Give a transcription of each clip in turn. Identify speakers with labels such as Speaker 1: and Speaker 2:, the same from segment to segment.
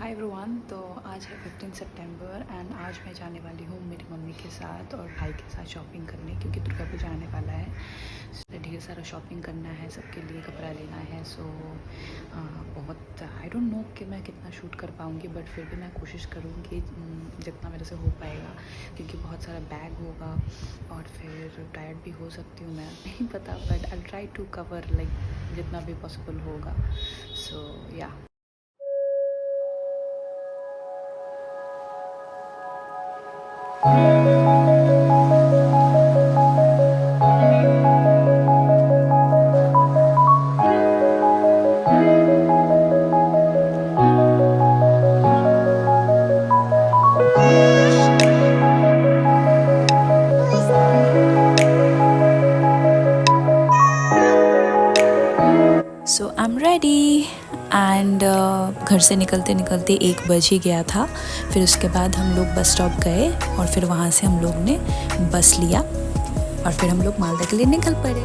Speaker 1: Hi everyone. तो आज है 15 सितंबर एंड आज मैं जाने वाली हूँ मेरी मम्मी के साथ और भाई के साथ शॉपिंग करने, क्योंकि दुर्गा पूजा आने वाला है। तो ढेर सारा शॉपिंग करना है, सबके लिए कपड़ा लेना है। सो बहुत आई डोंट नो कि मैं कितना शूट कर पाऊँगी, बट फिर भी मैं कोशिश करूँगी जितना मेरे से हो पाएगा, क्योंकि बहुत सारा बैग होगा और फिर टायर्ड भी हो सकती हूँ, मैं नहीं पता, but I try to cover like जितना भी पॉसिबल होगा। सो या so I am ready and घर से निकलते निकलते 1 बज ही गया था। फिर उसके बाद हम लोग बस स्टॉप गए और फिर वहाँ से हम लोग ने बस लिया और फिर हम लोग मालदा के लिए निकल पड़े।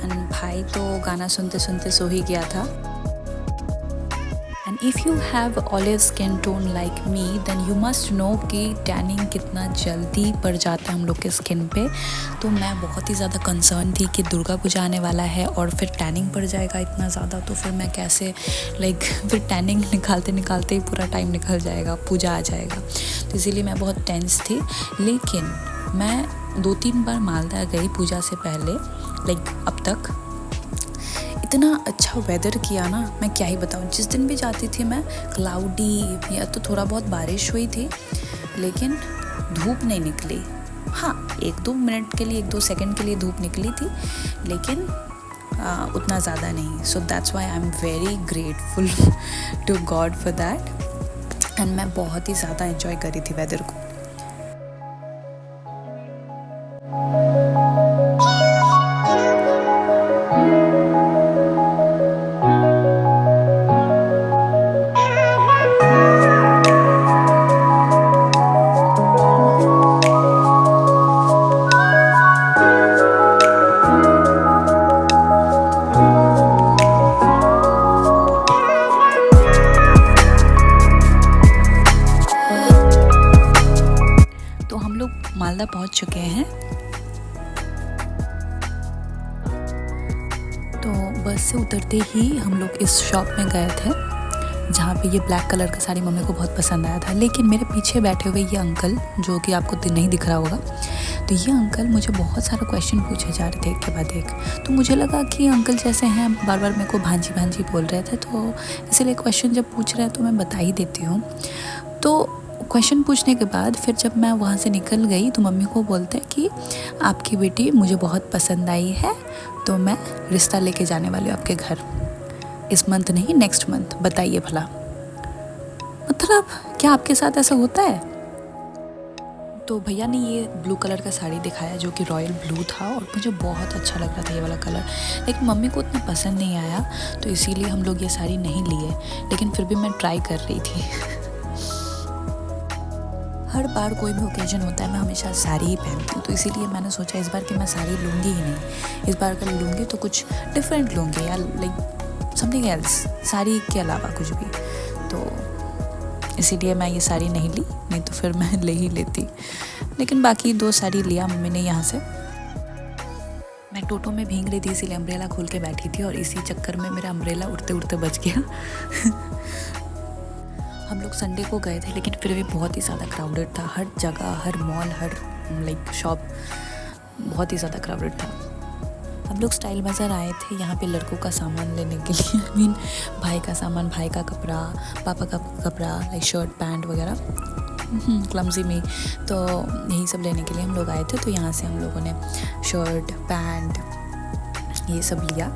Speaker 1: एंड भाई तो गाना सुनते सुनते सो ही गया था। And if you have olive skin tone like me then you must know कि टैनिंग कितना जल्दी पड़ जाता है हम लोग के स्किन पे। तो मैं बहुत ही ज़्यादा कंसर्न थी कि दुर्गा पूजा आने वाला है और फिर टैनिंग पड़ जाएगा इतना ज़्यादा, तो फिर मैं कैसे फिर टैनिंग निकालते निकालते ही पूरा टाइम निकल जाएगा, पूजा आ जाएगा। तो इसीलिए मैं बहुत टेंस थी। लेकिन मैं 2-3 बार मालदा गई पूजा से पहले, अब तक इतना अच्छा वेदर किया ना, मैं क्या ही बताऊँ। जिस दिन भी जाती थी मैं क्लाउडी या तो थोड़ा बहुत बारिश हुई थी, लेकिन धूप नहीं निकली। हाँ, 1-2 मिनट के लिए, 1-2 सेकंड के लिए धूप निकली थी, लेकिन उतना ज़्यादा नहीं। So that's why I am very grateful to God for that. And मैं बहुत ही ज़्यादा एंजॉय करी थी वेदर को। मालदा पहुंच चुके हैं। तो बस से उतरते ही हम लोग इस शॉप में गए थे जहाँ पे ये ब्लैक कलर का साड़ी मम्मी को बहुत पसंद आया था। लेकिन मेरे पीछे बैठे हुए ये अंकल, जो कि आपको नहीं दिख रहा होगा, तो ये अंकल मुझे बहुत सारा क्वेश्चन पूछे जा रहे थे एक के बाद एक। तो मुझे लगा कि अंकल जैसे हैं बार बार मेरे को भांजी भांजी बोल रहे थे, तो इसीलिए क्वेश्चन जब पूछ रहे हैं तो मैं बता ही देती हूँ। तो क्वेश्चन पूछने के बाद फिर जब मैं वहाँ से निकल गई तो मम्मी को बोलते कि आपकी बेटी मुझे बहुत पसंद आई है, तो मैं रिश्ता लेके जाने वाली हूँ आपके घर। इस मंथ नहीं, नेक्स्ट मंथ। बताइए भला, मतलब क्या आपके साथ ऐसा होता है? तो भैया ने ये ब्लू कलर का साड़ी दिखाया जो कि रॉयल ब्लू था और मुझे बहुत अच्छा लग रहा था ये वाला कलर, लेकिन मम्मी को उतना पसंद नहीं आया, तो इसीलिए हम लोग ये साड़ी नहीं लिए। लेकिन फिर भी मैं ट्राई कर रही थी। हर बार कोई भी ओकेजन होता है मैं हमेशा साड़ी ही पहनती हूँ, तो इसीलिए मैंने सोचा इस बार कि मैं साड़ी लूँगी ही नहीं। इस बार अगर लूँगी तो कुछ डिफरेंट लूँगी, या समथिंग एल्स, साड़ी के अलावा कुछ भी। तो इसीलिए मैं ये साड़ी नहीं ली, नहीं तो फिर मैं ले ही लेती। लेकिन बाकी 2 साड़ी लिया मम्मी ने यहाँ से। मैं टोटो में भीग रही थी, इसीलिए अम्ब्रेला खोल के बैठी थी और इसी चक्कर में मेरा अम्ब्रेला उड़ते उड़ते बच गया। हम लोग संडे को गए थे, लेकिन फिर भी बहुत ही ज़्यादा क्राउडेड था। हर जगह, हर मॉल, हर शॉप बहुत ही ज़्यादा क्राउडेड था। हम लोग स्टाइल बाज़ार आए थे यहाँ पे लड़कों का सामान लेने के लिए। आई मीन भाई का सामान, भाई का कपड़ा, पापा का कपड़ा, शर्ट पैंट वगैरह, क्लमजी में। तो यही सब लेने के लिए हम लोग आए थे। तो यहाँ से हम लोगों ने शर्ट पैंट ये सब लिया।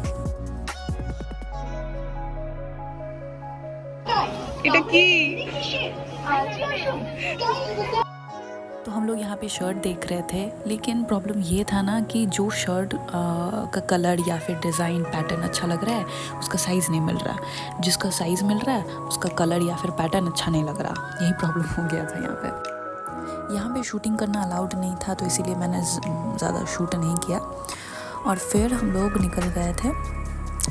Speaker 1: तो हम लोग यहाँ पे शर्ट देख रहे थे, लेकिन प्रॉब्लम ये था ना कि जो शर्ट का कलर या फिर डिज़ाइन पैटर्न अच्छा लग रहा है उसका साइज़ नहीं मिल रहा। जिसका साइज़ मिल रहा है उसका कलर या फिर पैटर्न अच्छा नहीं लग रहा। यही प्रॉब्लम हो गया था यहाँ पे। यहाँ पे शूटिंग करना अलाउड नहीं था, तो इसीलिए मैंने ज़्यादा शूट नहीं किया। और फिर हम लोग निकल गए थे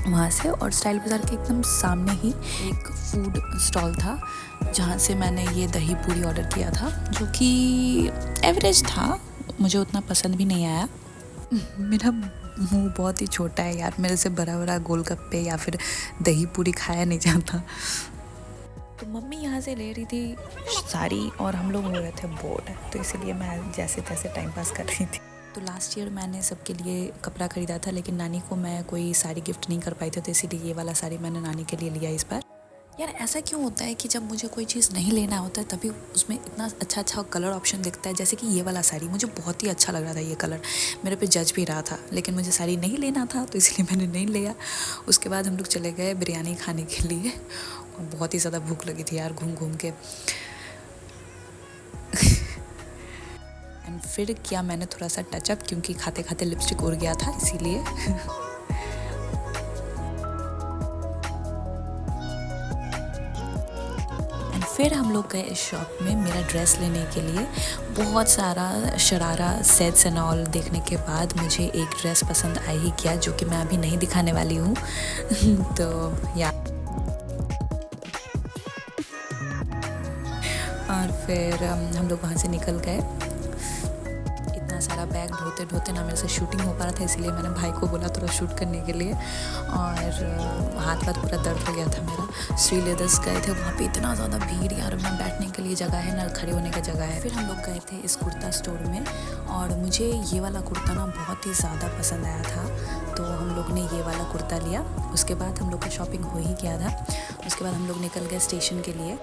Speaker 1: वहाँ से, और स्टाइल बाज़ार के एकदम सामने ही एक फूड स्टॉल था जहाँ से मैंने ये दही पूरी ऑर्डर किया था, जो कि एवरेज था, मुझे उतना पसंद भी नहीं आया। मेरा मुंह बहुत ही छोटा है यार, मेरे से बड़ा बड़ा गोलगप्पे या फिर दही पूरी खाया नहीं जाता। तो मम्मी यहाँ से ले रही थी साड़ी और हम लोग हो रहे थे बोर्ड, तो इसीलिए मैं जैसे तैसे टाइम पास कर रही थी। तो लास्ट ईयर मैंने सबके लिए कपड़ा ख़रीदा था, लेकिन नानी को मैं कोई साड़ी गिफ्ट नहीं कर पाई थी, तो इसीलिए ये वाला साड़ी मैंने नानी के लिए लिया इस बार। यार ऐसा क्यों होता है कि जब मुझे कोई चीज़ नहीं लेना होता है तभी उसमें इतना अच्छा अच्छा कलर ऑप्शन दिखता है। जैसे कि ये वाला साड़ी मुझे बहुत ही अच्छा लग रहा था, ये कलर मेरे पे जज भी रहा था, लेकिन मुझे साड़ी नहीं लेना था तो इसलिए मैंने नहीं लिया। उसके बाद हम लोग चले गए बिरयानी खाने के लिए, और बहुत ही ज़्यादा भूख लगी थी यार घूम घूम के। एंड फिर किया मैंने थोड़ा सा टचअप, क्योंकि खाते खाते लिपस्टिक उड़ गया था इसीलिए। फिर हम लोग गए इस शॉप में मेरा ड्रेस लेने के लिए। बहुत सारा शरारा सेट्स एंड ऑल देखने के बाद मुझे एक ड्रेस पसंद आ ही गया, जो कि मैं अभी नहीं दिखाने वाली हूँ। तो या और फिर हम लोग वहाँ से निकल गए। इतना सारा बैग ढोते ढोते ना मेरे से शूटिंग हो पा रहा था, इसीलिए मैंने भाई को बोला थोड़ा शूट करने के लिए, और हाथ वाथ पूरा दर्द हो गया था मेरा। श्री लेदर्स गए थे, वहाँ पे इतना ज़्यादा भीड़ यार, ना बैठने के लिए जगह है ना खड़े होने का जगह है। फिर हम लोग गए थे इस कुर्ता स्टोर में, और मुझे ये वाला कुर्ता ना बहुत ही ज़्यादा पसंद आया था, तो हम लोग ने ये वाला कुर्ता लिया। उसके बाद हम लोग का शॉपिंग हो ही गया था। उसके बाद हम लोग निकल गए स्टेशन के लिए।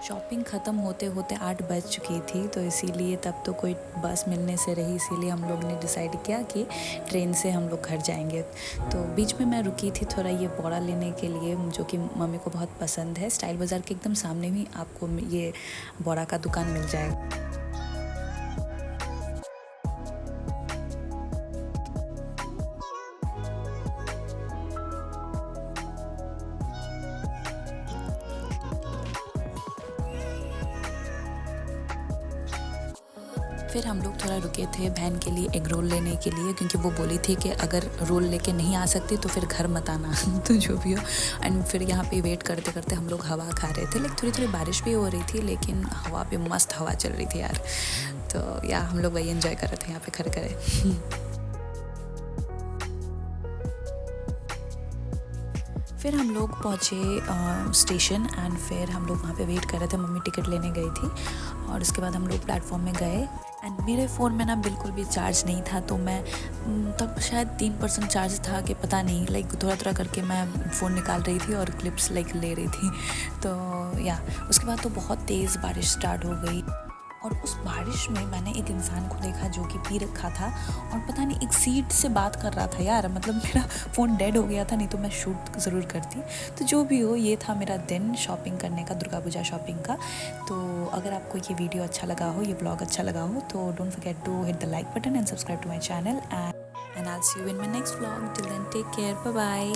Speaker 1: शॉपिंग ख़त्म होते होते 8 बज चुकी थी, तो इसीलिए तब तो कोई बस मिलने से रही, इसीलिए हम लोग ने डिसाइड किया कि ट्रेन से हम लोग घर जाएंगे। तो बीच में मैं रुकी थी थोड़ा ये बोरा लेने के लिए, जो कि मम्मी को बहुत पसंद है। स्टाइल बाज़ार के एकदम सामने ही आपको ये बोरा का दुकान मिल जाएगा। फिर हम लोग थोड़ा रुके थे बहन के लिए एग रोल लेने के लिए, क्योंकि वो बोली थी कि अगर रोल लेके नहीं आ सकती तो फिर घर मत आना। तो जो भी हो। एंड फिर यहाँ पे वेट करते करते हम लोग हवा खा रहे थे, लेकिन थोड़ी थोड़ी बारिश भी हो रही थी, लेकिन हवा पे मस्त हवा चल रही थी यार। तो या हम लोग वही एंजॉय कर रहे थे यहाँ पे खड़े खड़े। फिर हम लोग पहुँचे स्टेशन, एंड फिर हम लोग वहाँ पे वेट कर रहे थे। मम्मी टिकट लेने गई थी, और उसके बाद हम लोग प्लेटफॉर्म में गए। एंड मेरे फ़ोन में ना बिल्कुल भी चार्ज नहीं था, तो मैं तब शायद 3% चार्ज था कि पता नहीं, लाइक थोड़ा थोड़ा करके मैं फ़ोन निकाल रही थी और क्लिप्स लाइक ले रही थी। तो या उसके बाद तो बहुत तेज़ बारिश स्टार्ट हो गई, और उस बारिश में मैंने एक इंसान को देखा जो कि पी रखा था, और पता नहीं एक सीट से बात कर रहा था यार। मतलब मेरा फ़ोन डेड हो गया था, नहीं तो मैं शूट ज़रूर करती। तो जो भी हो, ये था मेरा दिन शॉपिंग करने का, दुर्गा पूजा शॉपिंग का। तो अगर आपको ये वीडियो अच्छा लगा हो, ये ब्लॉग अच्छा लगा हो, तो don't forget to hit the like button and subscribe to my channel, and I will see you in my next vlog. Till then take care, bye bye.